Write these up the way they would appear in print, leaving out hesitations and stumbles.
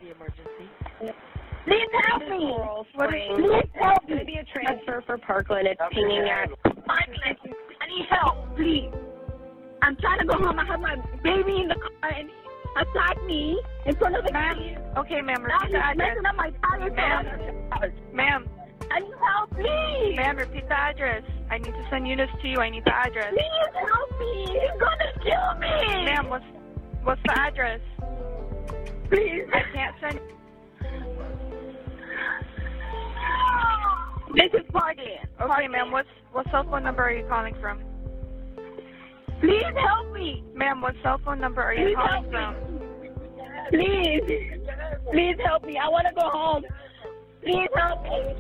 the emergency. Please help me. Please help me. Maybe a transfer for Parkland. It's pinging at. I need help, please. I'm trying to go home. I have my baby in the car and he attacked me in front of the kids. Okay, ma'am, repeat the address. Messing up my tires. Ma'am. I need help, please. Ma'am, repeat the address. I need to send units to you. I need the address. Please help me. He's gonna kill me. Ma'am, what's the address? Please. I can't send. This is Parkland. Okay, ma'am, what cell phone number are you calling from? Please help me. Ma'am, what cell phone number are you calling from? Please. Please help me. I want to go home. Please help me.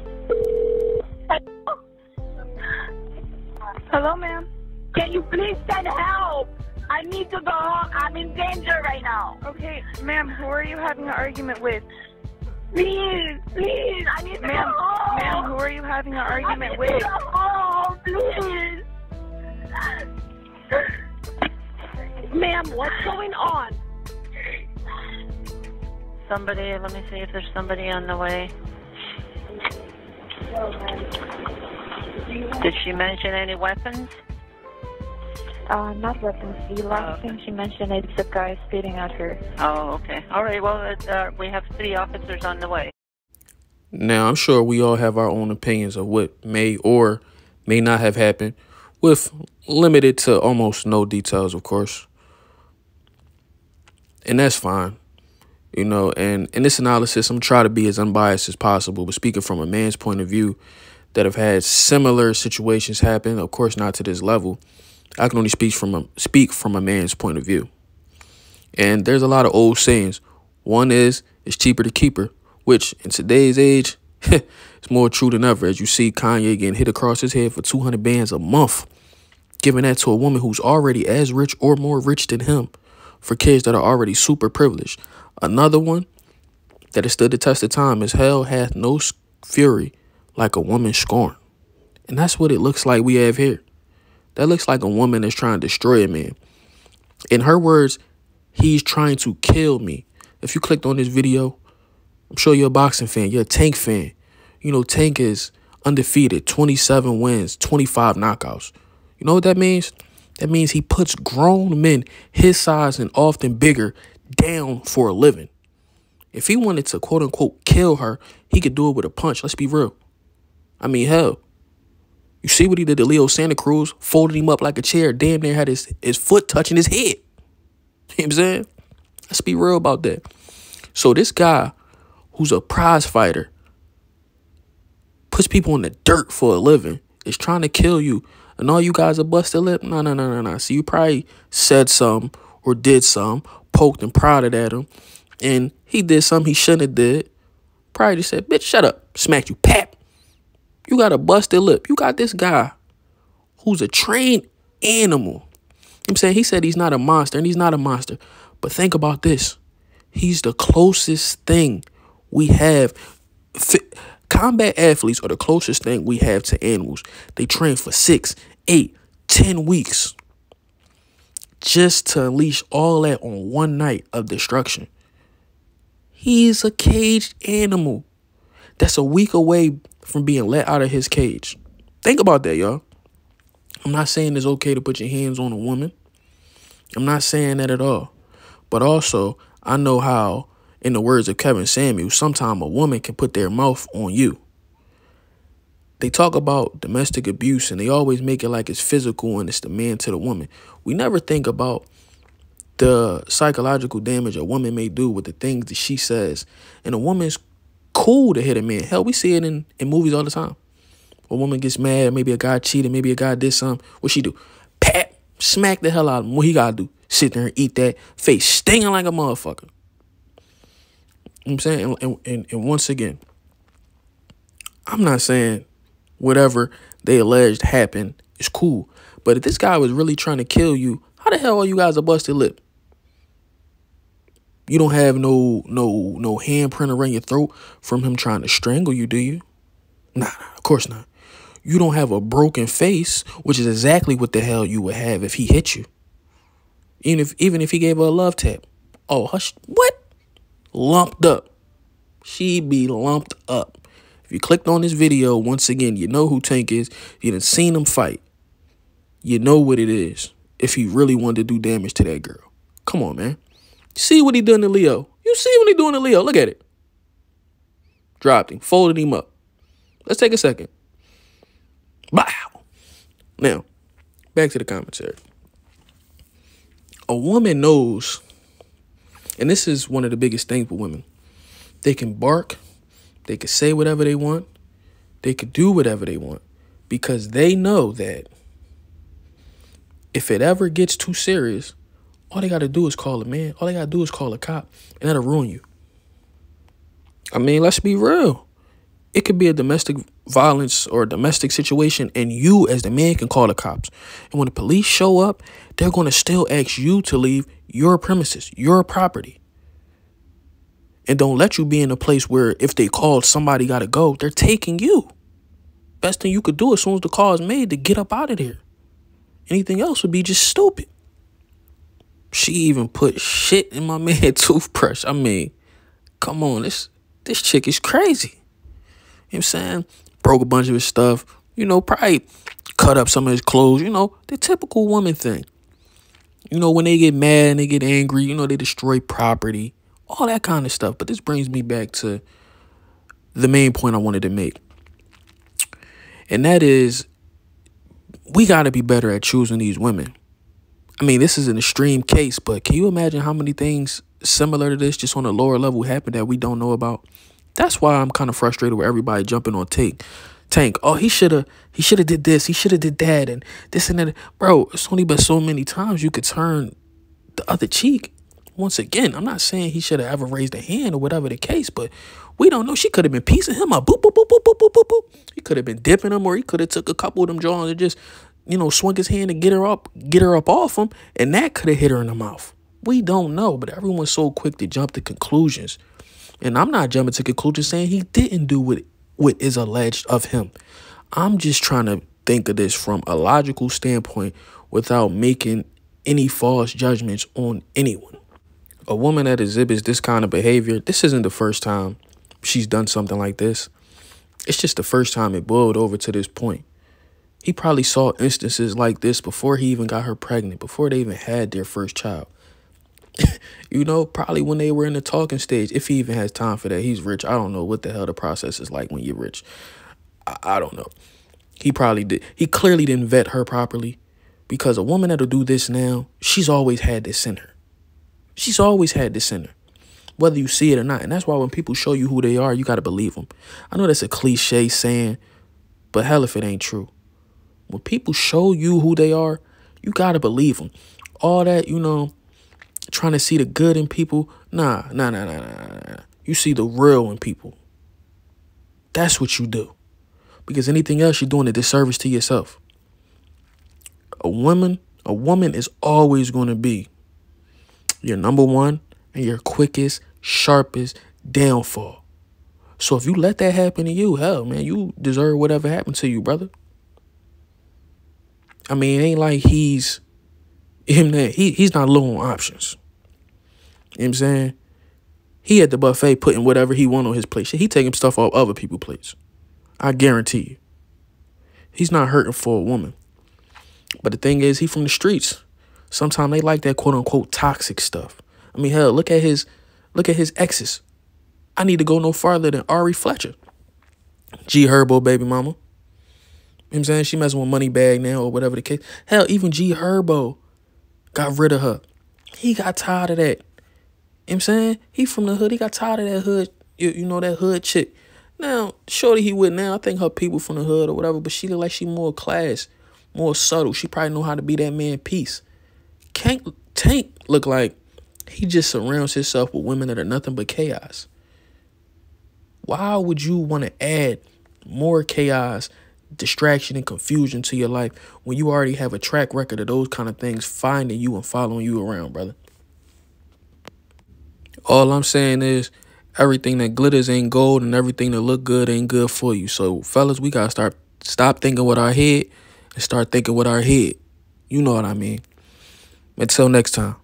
Hello, ma'am. Can you please send help? I need to go home. I'm in danger right now. Okay, ma'am, who are you having an argument with? Please, please, I need to go home. Ma'am, who are you having an argument with? I need to go home, please. Ma'am, what's going on? Somebody, let me see if there's somebody on the way. Did she mention any weapons? Not weapons. The last thing she mentioned is the guy spitting at her. Oh, okay. All right, well, we have 3 officers on the way. Now, I'm sure we all have our own opinions of what may or may not have happened, with limited to almost no details, of course. And that's fine. You know, and in this analysis, I'm trying to be as unbiased as possible. But speaking from a man's point of view that have had similar situations happen, of course, not to this level, I can only speak from a man's point of view. And there's a lot of old sayings. One is, it's cheaper to keep her, which in today's age, it's more true than ever. As you see Kanye getting hit across his head for 200 bands a month, giving that to a woman who's already as rich or more rich than him for kids that are already super privileged. Another one that has stood the test of time is hell hath no fury like a woman scorned. And that's what it looks like we have here. That looks like a woman that's trying to destroy a man. In her words, he's trying to kill me. If you clicked on this video, I'm sure you're a boxing fan. You're a Tank fan. You know, Tank is undefeated, 27 wins, 25 knockouts. You know what that means? That means he puts grown men his size and often bigger down for a living. If he wanted to, quote unquote, kill her, he could do it with a punch. Let's be real. I mean, hell. You see what he did to Leo Santa Cruz? Folded him up like a chair. Damn near had his foot touching his head. You know what I'm saying? Let's be real about that. So this guy who's a prize fighter, puts people in the dirt for a living, is trying to kill you, and all you guys are busted lip? No. See, you probably said something or did something, poked and prodded at him, and he did something he shouldn't have did. Probably just said, bitch, shut up. Smacked you. Pap. You got a busted lip. You got this guy who's a trained animal. You know what I'm saying? He said he's not a monster, and he's not a monster. But think about this. He's the closest thing we have. Combat athletes are the closest thing we have to animals. They train for 6, 8, 10 weeks just to unleash all that on one night of destruction. He's a caged animal that's a week away from being let out of his cage. Think about that, y'all. I'm not saying it's okay to put your hands on a woman. I'm not saying that at all. But also, I know how, in the words of Kevin Samuels, sometimes a woman can put their mouth on you. They talk about domestic abuse, and they always make it like it's physical and it's the man to the woman. We never think about the psychological damage a woman may do with the things that she says. And a woman's cool to hit a man. Hell, we see it in movies all the time. A woman gets mad, maybe a guy cheated, maybe a guy did something. What she do? Pat, smack the hell out of him. What he gotta do? Sit there and eat that face stinging like a motherfucker. You know what I'm saying? And once again, I'm not saying whatever they alleged happened is cool. But if this guy was really trying to kill you, how the hell are you guys a busted lip? You don't have no handprint around your throat from him trying to strangle you, do you? Nah, of course not. You don't have a broken face, which is exactly what the hell you would have if he hit you. Even if he gave her a love tap. Oh, hush. What? Lumped up. She be lumped up. If you clicked on this video, once again, you know who Tank is. You done seen him fight. You know what it is if he really wanted to do damage to that girl. Come on, man. See what he done to Leo. You see what he doing to Leo. Look at it. Dropped him. Folded him up. Let's take a second. Wow. Now, back to the commentary. A woman knows, and this is one of the biggest things with women. They can bark. They can say whatever they want. They could do whatever they want because they know that if it ever gets too serious, all they got to do is call a man. All they got to do is call a cop, and that'll ruin you. I mean, let's be real. It could be a domestic violence or a domestic situation, and you as the man can call the cops. And when the police show up, they're going to still ask you to leave your premises, your property. And don't let you be in a place where if they called somebody got to go, they're taking you. Best thing you could do as soon as the call is made to get up out of there. Anything else would be just stupid. She even put shit in my man toothbrush. I mean, come on, this chick is crazy. You know what I'm saying? Broke a bunch of his stuff. You know, probably cut up some of his clothes. You know, the typical woman thing. You know, when they get mad and they get angry, you know, they destroy property. All that kind of stuff. But this brings me back to the main point I wanted to make. And that is, we got to be better at choosing these women. I mean, this is an extreme case, but can you imagine how many things similar to this just on a lower level happen that we don't know about? That's why I'm kind of frustrated with everybody jumping on Tank. Oh, he should have did this. He should have did that and this and that. Bro, it's only been so many times you could turn the other cheek. Once again, I'm not saying he should have ever raised a hand or whatever the case, but we don't know. She could have been piecing him up. Boop, boop, boop, boop, boop, boop, boop, boop. He could have been dipping him, or he could have took a couple of them jaws and just, you know, swung his hand and get her up off him, and that could have hit her in the mouth. We don't know, but everyone's so quick to jump to conclusions. And I'm not jumping to conclusions saying he didn't do what is alleged of him. I'm just trying to think of this from a logical standpoint without making any false judgments on anyone. A woman that exhibits this kind of behavior, this isn't the first time she's done something like this. It's just the first time it boiled over to this point. He probably saw instances like this before he even got her pregnant, before they even had their first child. You know, probably when they were in the talking stage, if he even has time for that. He's rich. I don't know what the hell the process is like when you're rich. I don't know. He probably did. He clearly didn't vet her properly, because a woman that'll do this now, she's always had this in her. She's always had this in her, whether you see it or not. And that's why when people show you who they are, you got to believe them. I know that's a cliche saying, but hell if it ain't true. When people show you who they are, you got to believe them. All that, you know, trying to see the good in people, nah. You see the real in people. That's what you do. Because anything else, you're doing a disservice to yourself. A woman is always going to be your number one and your quickest, sharpest downfall. So if you let that happen to you, hell, man, you deserve whatever happened to you, brother. I mean, it ain't like he's not low on options. You know what I'm saying? He at the buffet putting whatever he want on his plate. He taking stuff off other people's plates. I guarantee you. He's not hurting for a woman. But the thing is, he from the streets. Sometimes they like that quote unquote toxic stuff. I mean, hell, look at his exes. I need to go no farther than Ari Fletcher. G Herbo baby mama. You know what I'm saying? She messing with Moneybag now or whatever the case. Hell, even G Herbo got rid of her. He got tired of that. You know what I'm saying? He from the hood. He got tired of that hood, you know, that hood chick. Now, shorty he with now, I think her people from the hood or whatever, but she look like she more class, more subtle. She probably know how to be that man piece. Tank look like he just surrounds himself with women that are nothing but chaos. Why would you want to add more chaos, distraction, and confusion to your life when you already have a track record of those kind of things finding you and following you around, brother? All I'm saying is everything that glitters ain't gold and everything that look good ain't good for you. So, fellas, we got to stop thinking with our head and start thinking with our head. You know what I mean. Until next time.